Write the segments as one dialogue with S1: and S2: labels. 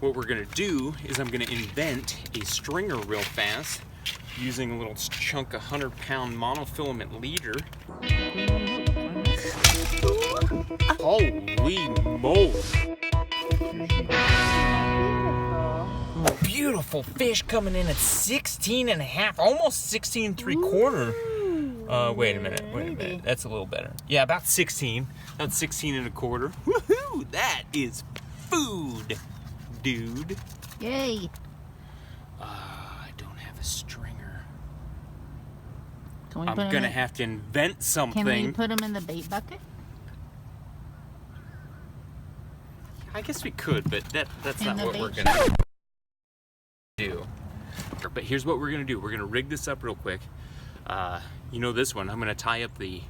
S1: what we're gonna do is I'm gonna invent a stringer real fast using a little chunk of 100-pound monofilament leader. Holy moly! Beautiful fish coming in at 16 and a half, almost 16 3/4. Wait a minute. That's a little better. Yeah, about 16. That's 16 and a quarter. Woohoo! That is food, dude.
S2: Yay.
S1: I don't have a stringer.
S2: Can we
S1: I'm gonna have to invent something.
S2: Can we put them in the bait bucket?
S1: I guess we could, but that's not what we're gonna do. But here's what we're gonna do. We're gonna rig this up real quick. You know this one. I'm gonna tie up the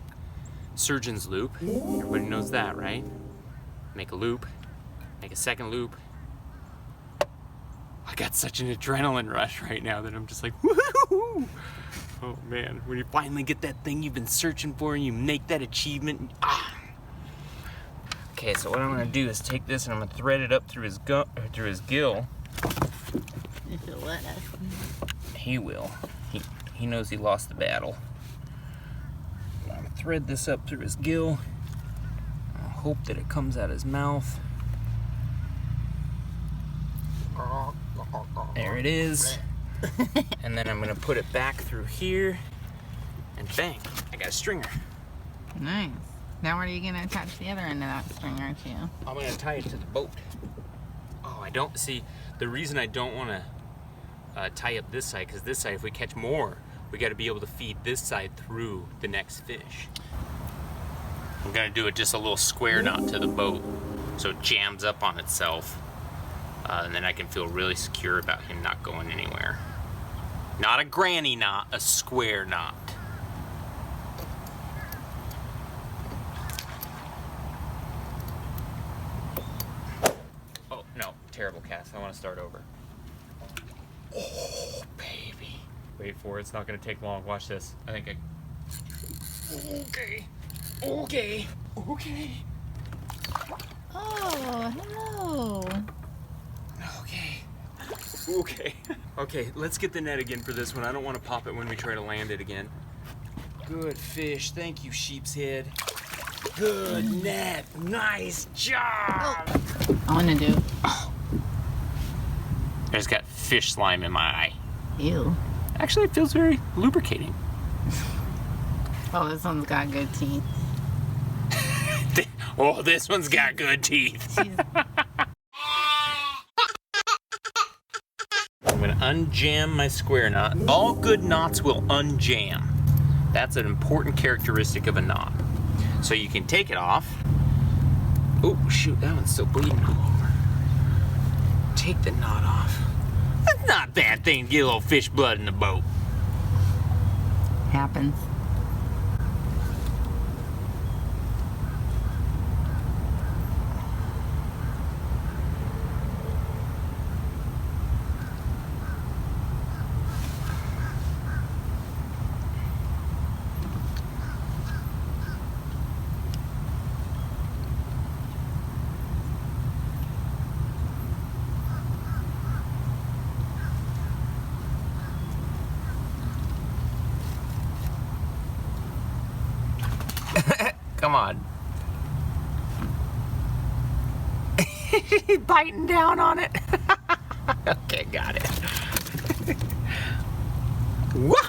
S1: surgeon's loop. Everybody knows that, right? Make a loop, make a second loop. I got such an adrenaline rush right now that I'm just like, woohoo! Oh man, when you finally get that thing you've been searching for and you make that achievement, Okay, so what I'm gonna do is take this and I'm gonna thread it up through his gill.
S2: If he'll let us.
S1: He will. He knows he lost the battle. I'm gonna thread this up through his gill. I'll hope that it comes out his mouth. There it is. And then I'm gonna put it back through here, and bang, I got a stringer.
S2: Nice. Now where are you gonna attach the other end of that stringer to?
S1: I'm gonna tie it to the boat. Oh, I don't see, the reason I don't wanna tie up this side, because this side, if we catch more, we gotta be able to feed this side through the next fish. I'm gonna do it just a little square knot to the boat, so it jams up on itself. And then I can feel really secure about him not going anywhere. Not a granny knot, a square knot. Oh, no, terrible cast. I want to start over. Oh, baby. Wait for it, it's not gonna take long. Watch this. I think Okay.
S2: Oh, hello.
S1: Okay, let's get the net again for this one. I don't want to pop it when we try to land it again. Good fish. Thank you, sheep's head. Good net. Nice job.
S2: I want to do.
S1: Oh. I just got fish slime in my eye.
S2: Ew.
S1: Actually, it feels very lubricating.
S2: Oh, this one's got good teeth.
S1: Oh, this one's got good teeth. I'm gonna unjam my square knot. All good knots will unjam. That's an important characteristic of a knot. So you can take it off. Oh shoot, that one's still bleeding all over. Take the knot off. That's not a bad thing to get a little fish blood in the boat.
S2: Happens.
S1: Come on. He's biting down on it. Okay, got it. Whoa!